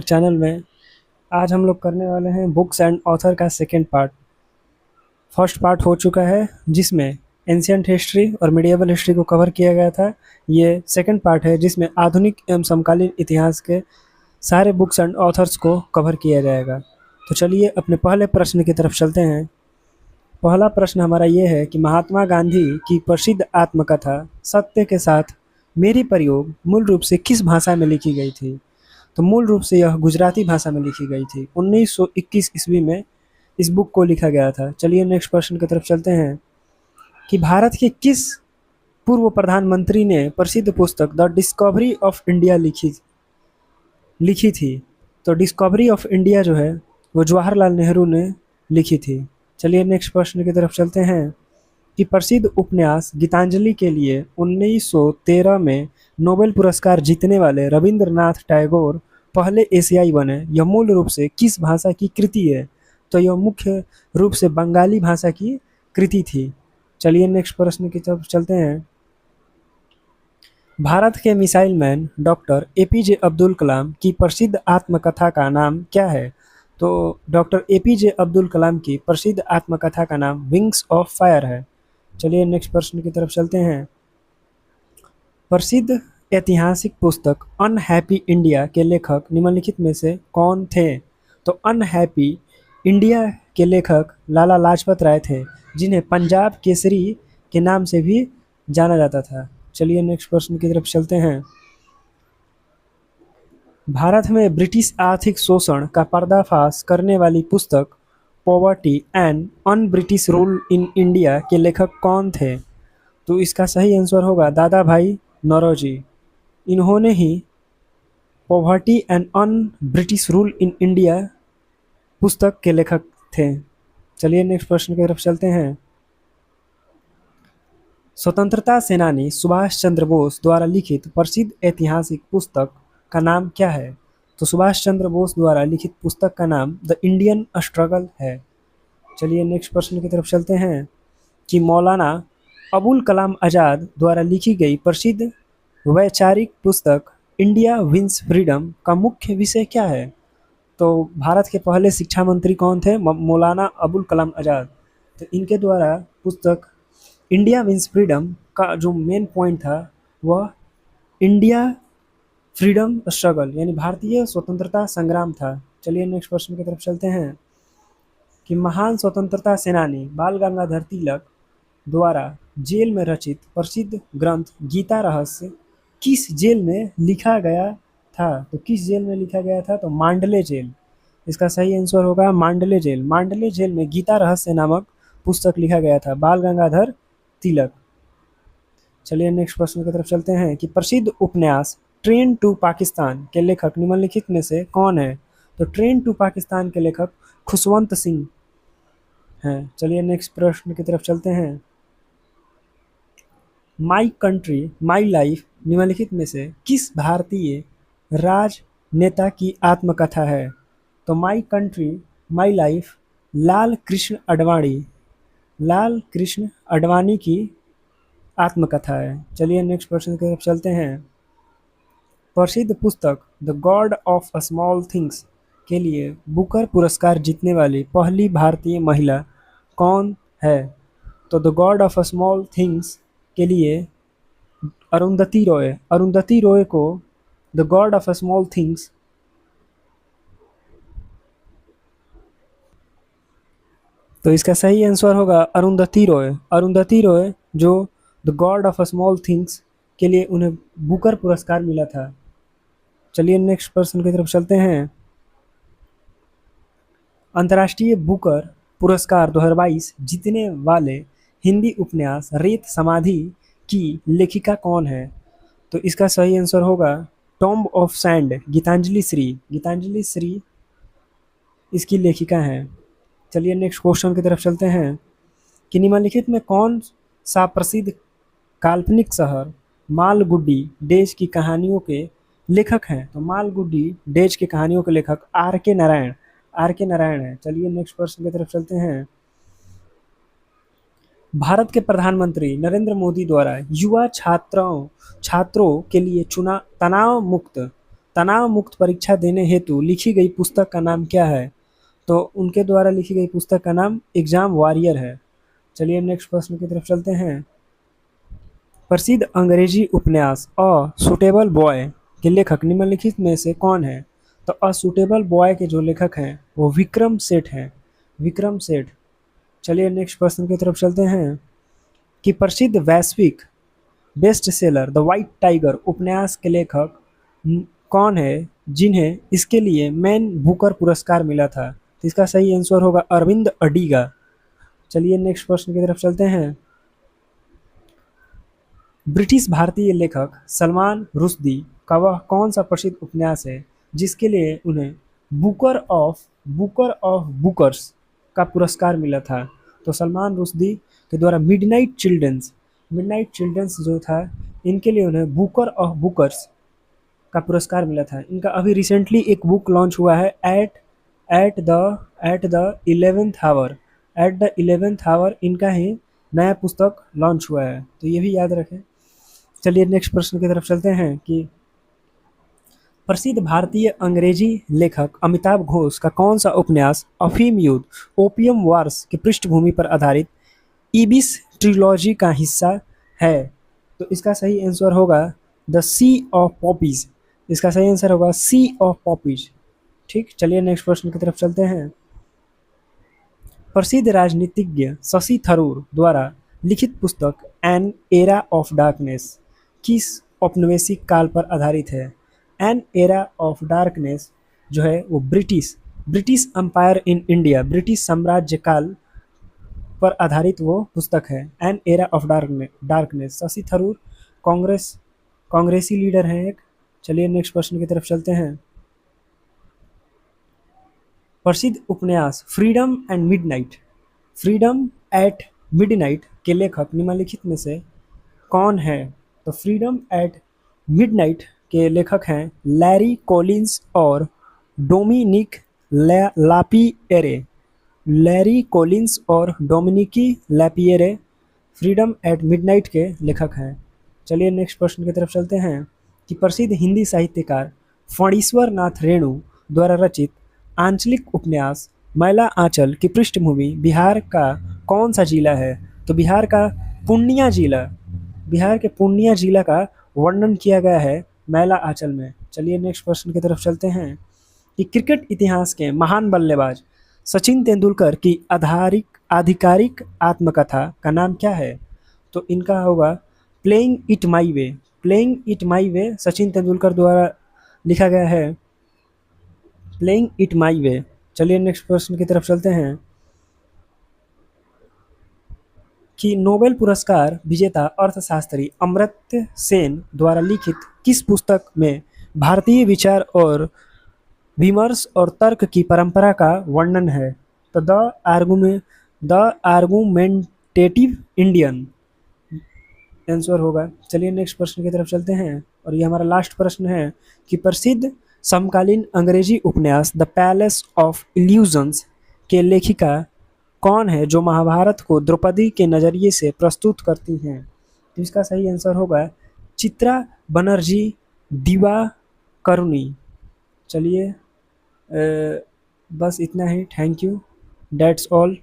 Channel में आज हम लोग करने वाले हैं बुक्स एंड ऑथर का सेकंड पार्ट। फर्स्ट पार्ट हो चुका है जिसमें एंशियंट हिस्ट्री और मिडिएवल हिस्ट्री को कवर किया गया था। ये सेकंड पार्ट है जिसमें आधुनिक एवं समकालीन इतिहास के सारे बुक्स एंड ऑथर्स को कवर किया जाएगा। तो चलिए अपने पहले प्रश्न की तरफ चलते हैं। पहला प्रश्न हमारा ये है कि महात्मा गांधी की प्रसिद्ध आत्मकथा सत्य के साथ मेरी प्रयोग मूल रूप से किस भाषा में लिखी गई थी? तो मूल रूप से यह गुजराती भाषा में लिखी गई थी। 1921 ईस्वी में इस बुक को लिखा गया था। चलिए नेक्स्ट प्रश्न की तरफ चलते हैं कि भारत के किस पूर्व प्रधानमंत्री ने प्रसिद्ध पुस्तक द डिस्कवरी ऑफ इंडिया लिखी थी? तो डिस्कवरी ऑफ इंडिया जो है वो जवाहरलाल नेहरू ने लिखी थी। चलिए नेक्स्ट प्रश्न की तरफ चलते हैं कि प्रसिद्ध उपन्यास गीतांजलि के लिए 1913 में नोबेल पुरस्कार जीतने वाले रविंद्रनाथ टैगोर पहले एशियाई बने। यह मूल रूप से किस भाषा की कृति है? तो यह मुख्य रूप से बंगाली भाषा की कृति थी। चलिए नेक्स्ट प्रश्न की तरफ चलते हैं। भारत के missile man doctor APJ Abdul Kalam की प्रसिद्ध आत्मकथा का नाम क्या है? तो डॉक्टर एपीजे अब्दुल कलाम की प्रसिद्ध आत्मकथा का नाम विंग्स ऑफ फायर है। चलिए नेक्स्ट प्रश्न की तरफ चलते हैं। प्रसिद्ध ऐतिहासिक पुस्तक अनहैप्पी इंडिया के लेखक निम्नलिखित में से कौन थे? तो अनहैप्पी इंडिया के लेखक लाला लाजपत राय थे, जिन्हें पंजाब केसरी के नाम से भी जाना जाता था। चलिए नेक्स्ट प्रश्न की तरफ चलते हैं। भारत में ब्रिटिश आर्थिक शोषण का पर्दाफाश करने वाली पुस्तक poverty and un British rule in India के लेखक कौन थे? तो इसका सही आंसर होगा दादा भाई नौरोजी। इन्होंने ही poverty and un British rule in India पुस्तक के लेखक थे। चलिए नेक्स्ट प्रश्न की तरफ चलते हैं। स्वतंत्रता सेनानी सुभाष चंद्र बोस द्वारा लिखित प्रसिद्ध ऐतिहासिक पुस्तक का नाम क्या है? तो सुभाष चंद्र बोस द्वारा लिखित पुस्तक का नाम द इंडियन स्ट्रगल है। चलिए नेक्स्ट प्रश्न की तरफ चलते हैं कि मौलाना अबुल कलाम आज़ाद द्वारा लिखी गई प्रसिद्ध वैचारिक पुस्तक इंडिया विंस फ्रीडम का मुख्य विषय क्या है? तो भारत के पहले शिक्षा मंत्री कौन थे? मौलाना अबुल कलाम आज़ाद। तो इनके द्वारा पुस्तक इंडिया विंस फ्रीडम का जो मेन पॉइंट था वह इंडिया फ्रीडम स्ट्रगल यानी भारतीय स्वतंत्रता संग्राम था। चलिए नेक्स्ट प्रश्न की तरफ चलते हैं कि महान स्वतंत्रता सेनानी बाल गंगाधर तिलक द्वारा जेल में रचित प्रसिद्ध ग्रंथ गीता रहस्य किस जेल में लिखा गया था? तो किस जेल में लिखा गया था? तो मांडले जेल। इसका सही आंसर होगा मांडले जेल। मांडले जेल में गीता रहस्य नामक पुस्तक लिखा गया था बाल गंगाधर तिलक। चलिए नेक्स्ट प्रश्न की तरफ चलते हैं कि प्रसिद्ध उपन्यास ट्रेन टू पाकिस्तान के लेखक निम्नलिखित में से कौन है? तो ट्रेन टू पाकिस्तान के लेखक खुशवंत सिंह हैं। चलिए नेक्स्ट प्रश्न की तरफ चलते हैं। माई कंट्री माई लाइफ निम्नलिखित में से किस भारतीय राजनेता की आत्मकथा है? तो my country my life Lal Krishna Advani की आत्मकथा है। चलिए नेक्स्ट प्रश्न की तरफ चलते हैं। प्रसिद्ध पुस्तक the God of small things के लिए बुकर पुरस्कार जीतने वाली पहली भारतीय महिला कौन है? तो the God of small things के लिए अरुंधति रॉय को the God of small things तो इसका सही आंसर होगा अरुंधति रॉय जो the God of small things के लिए उन्हें बुकर पुरस्कार मिला था। चलिए नेक्स्ट प्रश्न की तरफ चलते हैं। अंतर्राष्ट्रीय बुकर पुरस्कार 2022 जीतने वाले हिंदी उपन्यास रेत समाधि की लेखिका कौन है? तो इसका सही आंसर होगा tomb of sand Gitanjali Shree इसकी लेखिका हैं। चलिए नेक्स्ट क्वेश्चन की तरफ चलते हैं कि निम्नलिखित में कौन सा प्रसिद्ध काल्पनिक शहर मालगुडी डेज की कहानियों के लेखक हैं? तो मालगुडी डेज की कहानियों के लेखक आर के नारायण है। चलिए नेक्स्ट प्रश्न की तरफ चलते हैं। भारत के प्रधानमंत्री नरेंद्र मोदी द्वारा युवा छात्रों के लिए चुना तनाव मुक्त तनाव मुक्त परीक्षा देने हेतु लिखी गई पुस्तक का नाम क्या है? तो उनके द्वारा लिखी गई पुस्तक का नाम एग्जाम वॉरियर है। चलिए नेक्स्ट प्रश्न की तरफ चलते हैं। प्रसिद्ध अंग्रेजी उपन्यास अ सुटेबल बॉय के लेखक निम्नलिखित में से कौन है? तो अ सुटेबल बॉय के जो लेखक हैं वो विक्रम सेठ हैं, विक्रम सेठ। चलिए नेक्स्ट प्रश्न की तरफ चलते हैं कि प्रसिद्ध वैश्विक best seller the white tiger उपन्यास के लेखक कौन है जिन्हें इसके लिए मैन बुकर पुरस्कार मिला था? तो इसका सही आंसर होगा अरविंद अडिगा। चलिए नेक्स्ट प्रश्न की तरफ चलते हैं। ब्रिटिश भारतीय लेखक सलमान रुश्दी का वह कौन सा प्रसिद्ध उपन्यास है जिसके लिए उन्हें बुकर ऑफ बुकर्स का पुरस्कार मिला था? तो सलमान रुश्दी के द्वारा मिडनाइट चिल्ड्रंस जो था, इनके लिए उन्हें बुकर ऑफ बुकर्स का पुरस्कार मिला था। इनका अभी रिसेंटली एक बुक लॉन्च हुआ है एट द 11th आवर इनका ही नया पुस्तक लॉन्च हुआ है, तो ये भी याद रखें। चलिए नेक्स्ट प्रश्न की तरफ चलते हैं कि प्रसिद्ध भारतीय अंग्रेजी लेखक अमिताभ घोष का कौन सा उपन्यास अफीम युद्ध ओपियम वार्स की पृष्ठभूमि पर आधारित ईबिस ट्रिलॉजी का हिस्सा है? तो इसका सही आंसर होगा द सी ऑफ पॉपीज। इसका सही आंसर होगा सी ऑफ पॉपीज। ठीक, चलिए नेक्स्ट प्रश्न की तरफ चलते हैं। प्रसिद्ध राजनीतिज्ञ शशि थरूर द्वारा लिखित पुस्तक एन एरा ऑफ डार्कनेस किस औपनिवेशिक काल पर आधारित है? एन एरा ऑफ डार्कनेस जो है वो British empire in India, British साम्राज्य काल पर आधारित वो पुस्तक है, an era of darkness. Shashi Tharoor कांग्रेसी लीडर हैं एक। चलिए नेक्स्ट प्रश्न की तरफ चलते हैं। प्रसिद्ध उपन्यास फ्रीडम एट मिडनाइट के लेखक निम्नलिखित में से कौन है? तो फ्रीडम एट मिडनाइट के लेखक हैं लैरी कॉलिंस और डोमिनिक लापिएरे। लैरी कॉलिंस और डोमिनिकी लैपिएरे फ्रीडम एट मिडनाइट के लेखक हैं। चलिए नेक्स्ट प्रश्न की तरफ चलते हैं कि प्रसिद्ध हिंदी साहित्यकार फणीश्वर नाथ रेणु द्वारा रचित आंचलिक उपन्यास मैला आंचल की पृष्ठभूमि बिहार का कौन सा जिला है? तो बिहार के पूर्णिया जिला का वर्णन किया गया है मैला आंचल में। चलिए नेक्स्ट प्रश्न की तरफ चलते हैं कि क्रिकेट इतिहास के महान बल्लेबाज सचिन तेंदुलकर की आधिकारिक आत्मकथा का नाम क्या है? तो इनका होगा प्लेइंग इट माई वे सचिन तेंदुलकर द्वारा लिखा गया है प्लेइंग इट माई वे। चलिए नेक्स्ट प्रश्न की तरफ चलते हैं कि नोबेल पुरस्कार विजेता अर्थशास्त्री अमर्त्य सेन द्वारा लिखित किस पुस्तक में भारतीय विचार और विमर्श और तर्क की परंपरा का वर्णन है? तो द आर्गुमेंटेटिव इंडियन आंसर होगा। चलिए नेक्स्ट प्रश्न की तरफ चलते हैं और ये हमारा लास्ट प्रश्न है कि प्रसिद्ध समकालीन अंग्रेजी उपन्यास द पैलेस ऑफ इल्यूजन्स के लेखिका कौन है जो महाभारत को द्रौपदी के नज़रिए से प्रस्तुत करती हैं? तो इसका सही आंसर होगा चित्रा बनर्जी दिवाकरुणी। चलिए बस इतना ही। Thank you, that's all.